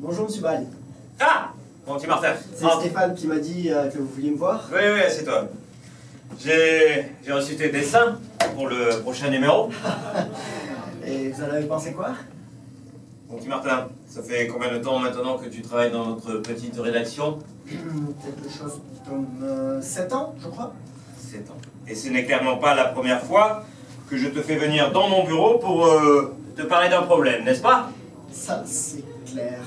Bonjour Monsieur Ball. Ah! Mon petit Martin. C'est Stéphane qui m'a dit que vous vouliez me voir. Oui, oui, c'est toi. J'ai reçu tes dessins pour le prochain numéro. Et vous en avez pensé quoi? Mon petit Martin, ça fait combien de temps maintenant que tu travailles dans notre petite rédaction? Quelque chose comme 7 ans, je crois. 7 ans. Et ce n'est clairement pas la première fois que je te fais venir dans mon bureau pour te parler d'un problème, n'est-ce pas? Ça, c'est clair.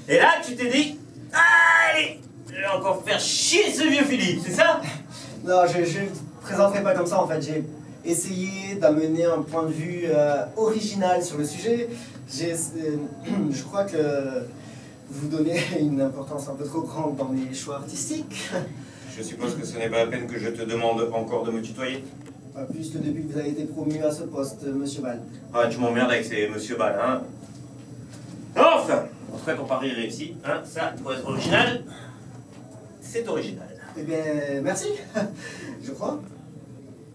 Et là, tu t'es dit, allez, je vais encore faire chier ce vieux Philippe, c'est ça? Non, je ne présenterai pas comme ça en fait. J'ai essayé d'amener un point de vue original sur le sujet. Je crois que vous donnez une importance un peu trop grande dans les choix artistiques. Je suppose que ce n'est pas la peine que je te demande encore de me tutoyer. Pas plus que depuis que vous avez été promu à ce poste, Monsieur Ball. Ah, tu m'emmerdes avec ces Monsieur Ball, hein? Enfin, en tout cas, ton pari réussi, hein? Ça, pour être original, c'est original. Eh bien, merci, je crois.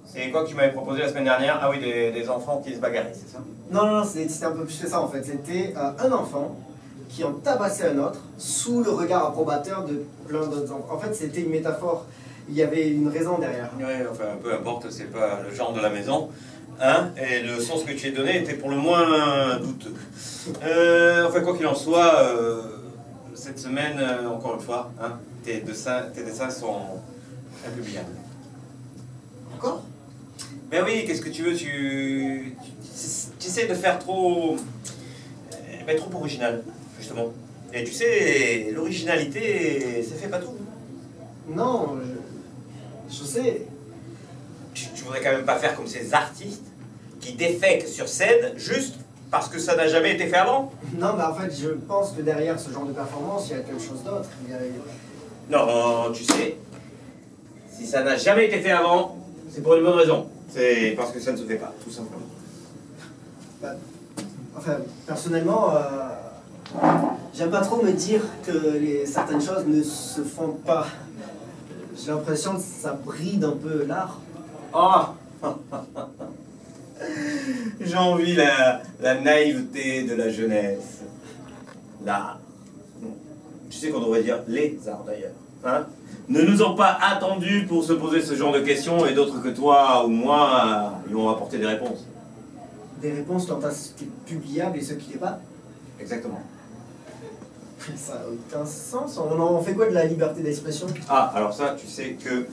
C'est quoi que tu m'avais proposé la semaine dernière? Ah oui, des enfants qui se bagarraient, c'est ça? Non, c'était un peu plus que ça en fait. C'était un enfant qui en tabassait un autre sous le regard approbateur de plein d'autres enfants. En fait, c'était une métaphore. Il y avait une raison derrière. Oui, enfin, peu importe, c'est pas le genre de la maison. Hein? Et le sens que tu as donné était pour le moins douteux. Enfin, quoi qu'il en soit, cette semaine, encore une fois, hein, tes dessins sont impubliables. Encore? Ben oui, qu'est-ce que tu veux, tu essaies de faire trop original, justement. Et tu sais, l'originalité, ça fait pas tout. Non, je sais. Tu voudrais quand même pas faire comme ces artistes qui défèquent sur scène juste parce que ça n'a jamais été fait avant? Non, mais en fait, je pense que derrière ce genre de performance, il y a quelque chose d'autre. Non, tu sais, si ça n'a jamais été fait avant, c'est pour une bonne raison. C'est parce que ça ne se fait pas, tout simplement. Bah, enfin, personnellement, j'aime pas trop me dire que certaines choses ne se font pas. J'ai l'impression que ça bride un peu l'art. Ah! J'ai envie la naïveté de la jeunesse. L'art. Tu sais qu'on devrait dire les arts d'ailleurs. Hein? Ne nous ont pas attendus pour se poser ce genre de questions et d'autres que toi ou moi y ont apporté des réponses. Des réponses quant à ce qui est publiable et ce qui n'est pas. Exactement. Ça n'a aucun sens. On fait quoi de la liberté d'expression? Ah, alors ça, tu sais que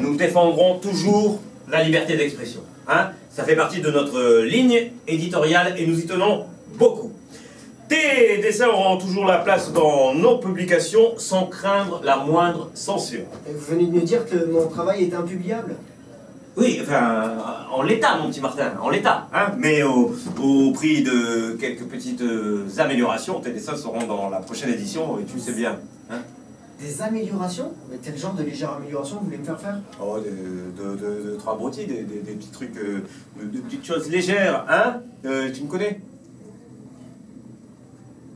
nous défendrons toujours la liberté d'expression. Hein? Ça fait partie de notre ligne éditoriale et nous y tenons beaucoup. Tes dessins auront toujours la place dans nos publications sans craindre la moindre censure. Et vous venez de me dire que mon travail est impubliable? Oui, enfin, en l'état, mon petit Martin, en l'état. Hein? Mais au prix de quelques petites améliorations, tes dessins seront dans la prochaine édition et tu le sais bien. Hein? Des améliorations? Mais quel genre de légère amélioration vous voulez me faire faire? Oh, de trois broutilles, des petits trucs, de petites choses légères, hein? Tu me connais?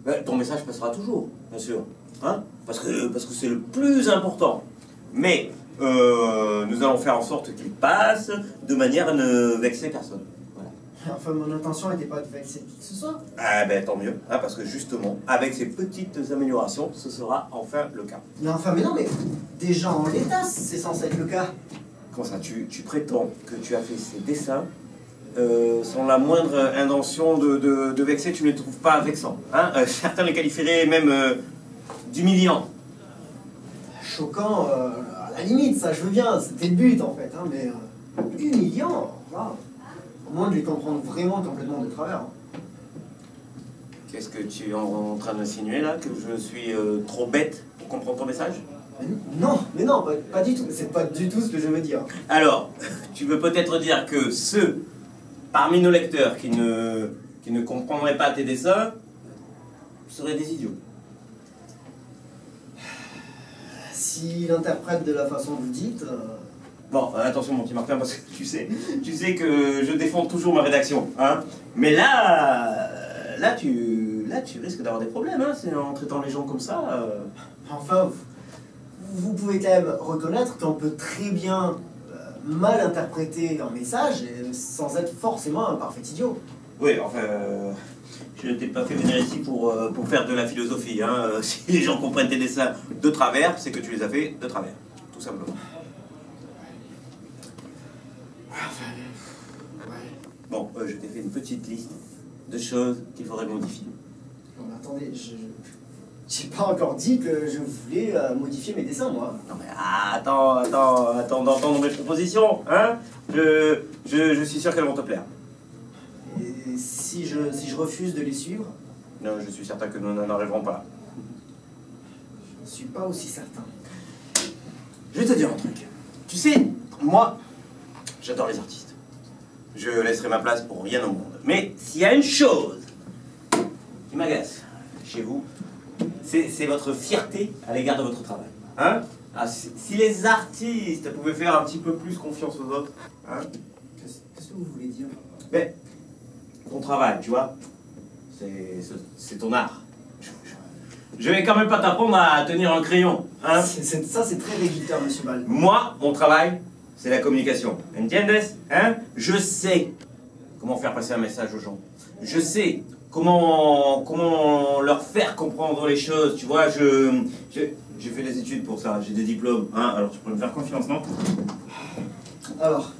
Ben, ton message passera toujours, bien sûr, hein? Parce que c'est le plus important. Mais nous allons faire en sorte qu'il passe de manière à ne vexer personne. Voilà. Enfin, mon intention n'était pas de vexer qui que ce soit. Ah ben tant mieux, hein, parce que justement, avec ces petites améliorations, ce sera enfin le cas. Mais non, mais déjà en l'état, c'est censé être le cas. Comment ça, tu prétends que tu as fait ces dessins sans la moindre intention de vexer, tu ne les trouves pas vexants, hein? Certains les qualifieraient même d'humiliants. Choquant, à la limite, ça je veux bien, c'était le but en fait, hein, mais humiliant, voilà. Au moins de les comprendre vraiment complètement de travers. Hein. Qu'est-ce que tu es en train d'insinuer là? Que je suis trop bête pour comprendre ton message? Mais non, pas du tout, c'est pas du tout ce que je veux dire. Alors, tu veux peut-être dire que ceux parmi nos lecteurs qui ne comprendraient pas tes dessins seraient des idiots. S'il interprète de la façon que vous dites... Bon, attention mon petit Martin, parce que tu sais que je défends toujours ma rédaction, hein. Mais là tu risques d'avoir des problèmes, hein, c'est en traitant les gens comme ça. Enfin, vous pouvez quand même reconnaître qu'on peut très bien mal interpréter un message sans être forcément un parfait idiot. Oui, enfin, je ne t'ai pas fait venir ici pour faire de la philosophie. Hein. Si les gens comprennent tes dessins de travers, c'est que tu les as fait de travers, tout simplement. Bon, je t'ai fait une petite liste de choses qu'il faudrait modifier. Non mais attendez, j'ai pas encore dit que je voulais modifier mes dessins, moi. Non mais attends d'entendre mes propositions, hein. Je suis sûr qu'elles vont te plaire. Et si je refuse de les suivre? Non, je suis certain que nous n'en arriverons pas là. Je ne suis pas aussi certain. Je vais te dire un truc. Tu sais, moi, j'adore les artistes. Je laisserai ma place pour rien au monde. Mais s'il y a une chose qui m'agace chez vous, c'est votre fierté à l'égard de votre travail. Hein? Ah, si les artistes pouvaient faire un petit peu plus confiance aux autres, hein? Qu'est-ce que vous voulez dire? Mais ton travail, tu vois, c'est ton art. Je vais quand même pas t'apprendre à tenir un crayon. Hein? Ça, c'est très réducteur, monsieur Ball. Moi, mon travail, c'est la communication. ¿Entiendes? Hein? Je sais comment faire passer un message aux gens. Je sais comment leur faire comprendre les choses. Tu vois, j'ai fait des études pour ça. J'ai des diplômes. Hein? Alors tu peux me faire confiance, non? Alors,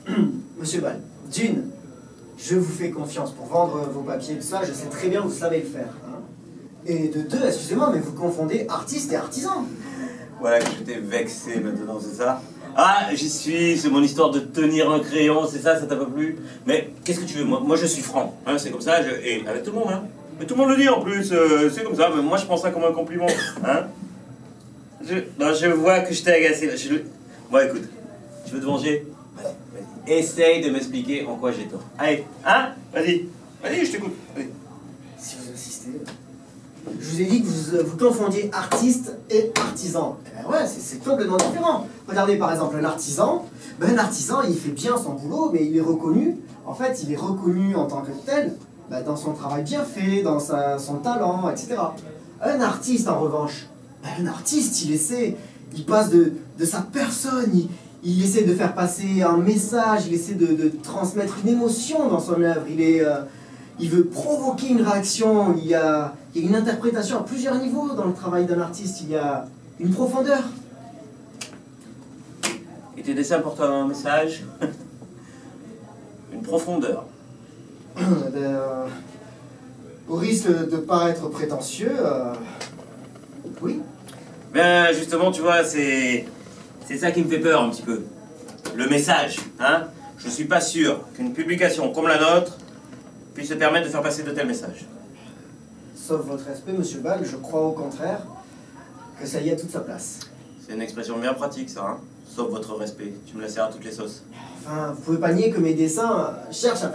monsieur Ball, d'une, je vous fais confiance pour vendre vos papiers, tout ça. Je sais très bien que vous savez le faire. Hein. Et de deux, excusez-moi, mais vous confondez artiste et artisan. Voilà que je t'ai vexé maintenant, c'est ça? Ah, j'y suis, c'est mon histoire de tenir un crayon, c'est ça, ça t'a pas plu? Mais qu'est-ce que tu veux? Moi je suis franc, hein, c'est comme ça, et avec tout le monde, hein. Mais tout le monde le dit en plus, c'est comme ça, mais moi je prends ça comme un compliment, hein. Non, je vois que je t'ai agacé, là. Bon, écoute, tu veux te venger? Vas-y, essaye de m'expliquer en quoi j'ai tort. Allez, hein? Vas-y, je t'écoute, vas-y. Si vous insistez... Je vous ai dit que vous confondiez artiste et artisan. Eh ben ouais, c'est complètement différent. Regardez par exemple un artisan. Ben, un artisan, il fait bien son boulot, mais il est reconnu. En fait, il est reconnu en tant que tel, ben, dans son travail bien fait, dans son talent, etc. Un artiste, en revanche, ben, un artiste, il passe de sa personne, il essaie de faire passer un message, il essaie de transmettre une émotion dans son œuvre. Il veut provoquer une réaction, il y a une interprétation à plusieurs niveaux dans le travail d'un artiste, il y a une profondeur. Et tes dessins portent un message? Une profondeur. Au risque de ne pas être prétentieux, oui. Ben justement, tu vois, c'est ça qui me fait peur un petit peu. Le message, hein. Je suis pas sûr qu'une publication comme la nôtre puisse se permettre de faire passer de tels messages. Sauf votre respect, monsieur Ball, je crois au contraire que ça y a toute sa place. C'est une expression bien pratique, ça, hein. Sauf votre respect. Tu me la sers à toutes les sauces. Enfin, vous pouvez pas nier que mes dessins cherchent à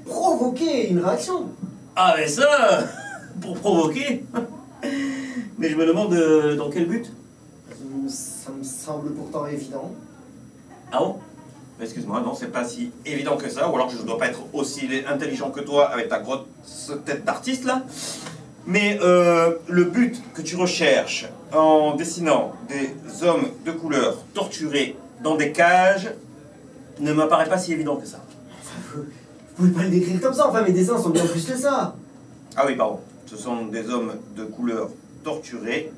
provoquer une réaction. Ah, mais ça, pour provoquer. Mais je me demande dans quel but? Ça me semble pourtant évident. Ah bon? Excuse-moi, non, c'est pas si évident que ça, ou alors que je ne dois pas être aussi intelligent que toi avec ta grosse tête d'artiste là. Mais le but que tu recherches en dessinant des hommes de couleur torturés dans des cages ne m'apparaît pas si évident que ça. Enfin, vous pouvez pas le décrire comme ça, enfin mes dessins sont bien plus que ça. Ah oui, pardon. Ce sont des hommes de couleur torturés,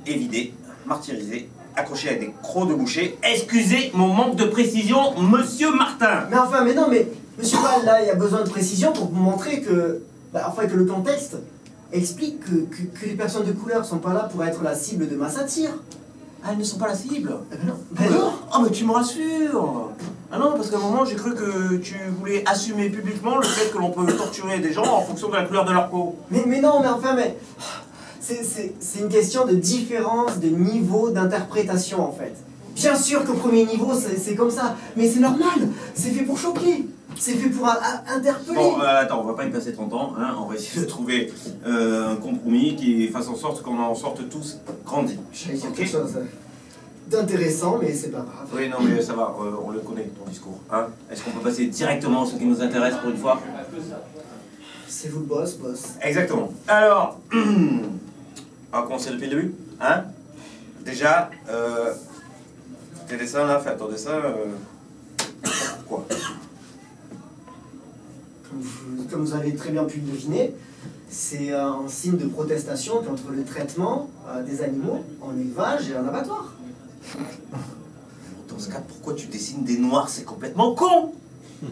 évidés, martyrisés, accrochés à des crocs de boucher. Excusez mon manque de précision, monsieur Martin. Mais enfin, mais non, mais monsieur Ball, là, il y a besoin de précision pour vous montrer que, que le contexte explique que les personnes de couleur sont pas là pour être la cible de ma satire. Ah, elles ne sont pas la cible? Non. Ben non. Ah, mais tu me rassures. Ah non, parce qu'à un moment, j'ai cru que tu voulais assumer publiquement le fait que l'on peut torturer des gens en fonction de la couleur de leur peau. Mais non, mais enfin, mais... C'est une question de différence de niveau d'interprétation, en fait. Bien sûr qu'au premier niveau, c'est comme ça, mais c'est normal. C'est fait pour choquer. C'est fait pour interpeller. Bon, attends, on va pas y passer 30 ans, hein. On va essayer de trouver un compromis qui fasse en sorte qu'on en sorte tous grandis. J'allais dire quelque chose d'intéressant, mais c'est pas grave. Oui, non, mais ça va, on le connaît, ton discours. Hein. Est-ce qu'on peut passer directement à ce qui nous intéresse pour une fois? C'est vous le boss. Exactement. Alors, on va commencer depuis le début, hein. Déjà, tes dessins là, fais ton dessin, quoi? comme vous avez très bien pu le deviner, c'est un signe de protestation contre le traitement des animaux en élevage et en abattoir. Dans ce cas, pourquoi tu dessines des noirs? C'est complètement con!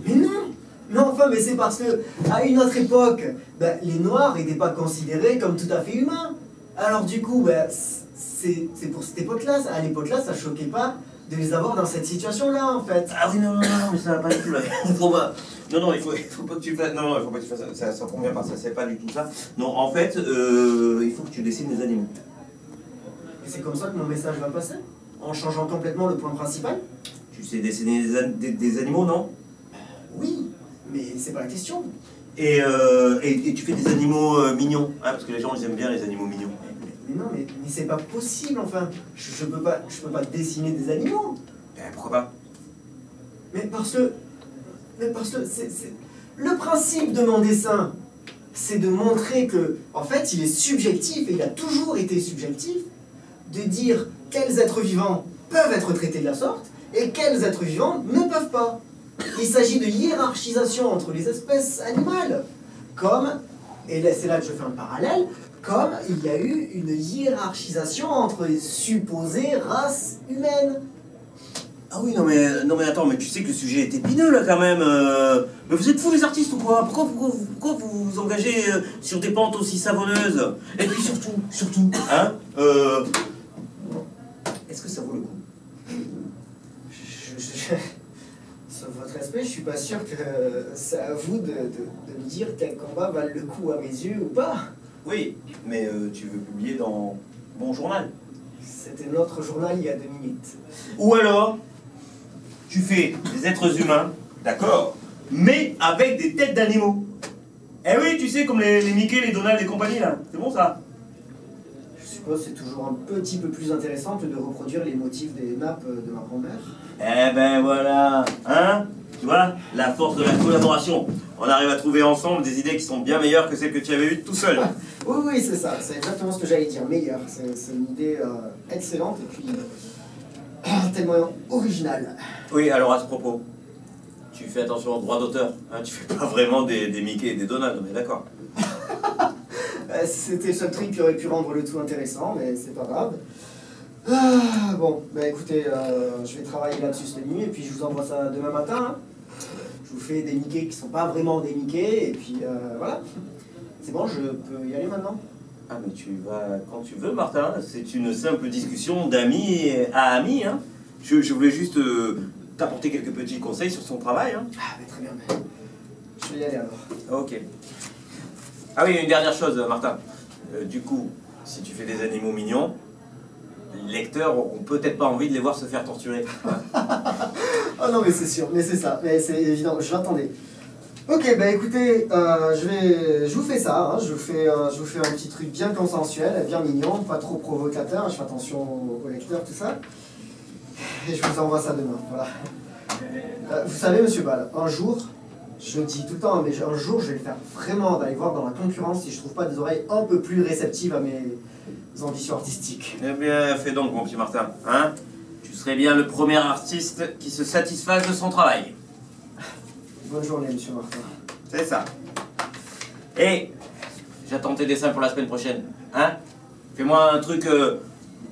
Mais non! Mais enfin, mais c'est parce que, à une autre époque, ben, les noirs n'étaient pas considérés comme tout à fait humains. Alors du coup, ben, c'est pour cette époque-là, à l'époque-là, ça choquait pas de les avoir dans cette situation-là, en fait. Ah oui, non, mais ça va pas du tout là. Il faut pas. Non, il faut pas que tu fasses. Non, il faut pas que tu fasses ça. Ça convient pas, ça, c'est pas du tout ça. Non, en fait, il faut que tu dessines des animaux. Et c'est comme ça que mon message va passer? En changeant complètement le point principal? Tu sais dessiner des animaux, non? Oui, mais c'est pas la question. Et tu fais des animaux mignons, hein, parce que les gens ils aiment bien les animaux mignons. Mais non, mais c'est pas possible, enfin. Je peux pas dessiner des animaux. Pourquoi pas? Mais parce que le principe de mon dessin, c'est de montrer que, en fait, il est subjectif, et il a toujours été subjectif, de dire quels êtres vivants peuvent être traités de la sorte, et quels êtres vivants ne peuvent pas. Il s'agit de hiérarchisation entre les espèces animales, comme, et c'est là que je fais un parallèle, comme il y a eu une hiérarchisation entre les supposées races humaines. Ah oui, non mais attends, mais tu sais que le sujet est épineux là quand même. Mais vous êtes fous les artistes ou quoi? Pourquoi vous vous engagez sur des pentes aussi savonneuses? Et puis surtout, hein est-ce que ça vaut le coup? Sauf votre respect, je suis pas sûr que c'est à vous de me dire quel combat valent le coup à mes yeux ou pas. Oui, mais tu veux publier dans mon journal. C'était notre journal il y a 2 minutes. Ou alors, tu fais des êtres humains, d'accord, mais avec des têtes d'animaux. Eh oui, tu sais, comme les Mickey, les Donald et compagnie, là. C'est bon, ça? Je suppose que c'est toujours un petit peu plus intéressant que de reproduire les motifs des nappes de ma grand-mère. Eh ben voilà, hein? Tu vois, la force de la collaboration. On arrive à trouver ensemble des idées qui sont bien meilleures que celles que tu avais eues tout seul. Oui, c'est ça. C'est exactement ce que j'allais dire. Meilleur. C'est une idée excellente et puis tellement originale. Oui, alors à ce propos, tu fais attention aux droits d'auteur. Hein, tu fais pas vraiment des Mickey et des Donald, on est d'accord? C'était le seul truc qui aurait pu rendre le tout intéressant, mais c'est pas grave. Ah, bon, bah écoutez, je vais travailler là-dessus cette nuit et puis je vous envoie ça demain matin. Hein. Je vous fais des Mickey qui sont pas vraiment des Mickey et puis voilà. C'est bon, je peux y aller maintenant? Ah mais tu vas quand tu veux, Martin. C'est une simple discussion d'amis à amis. Hein. Je voulais juste t'apporter quelques petits conseils sur son travail. Hein. Ah mais très bien, mais je vais y aller alors. Ok. Ah oui, une dernière chose, Martin. Du coup, si tu fais des animaux mignons, les lecteurs ont peut-être pas envie de les voir se faire torturer. Oh non mais c'est sûr, mais c'est ça, mais c'est évident, je l'attendais. Ok, bah écoutez, je vous fais ça, hein, je vous fais un petit truc bien consensuel, bien mignon, pas trop provocateur, je fais attention aux lecteurs, tout ça. Et je vous envoie ça demain, voilà. Vous savez, monsieur Ball, un jour, je le dis tout le temps, mais un jour je vais le faire vraiment d'aller voir dans la concurrence si je trouve pas des oreilles un peu plus réceptives à mes ambitions artistiques. Eh bien, fais donc, mon petit Martin, hein? Tu serais bien le premier artiste qui se satisfasse de son travail. Bonne journée, monsieur Martin. C'est ça. Et j'attends tes dessins pour la semaine prochaine, hein? Fais-moi un truc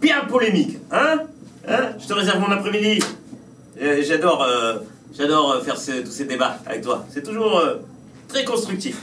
bien polémique, hein? Je te réserve mon après-midi. J'adore faire tous ces débats avec toi. C'est toujours très constructif.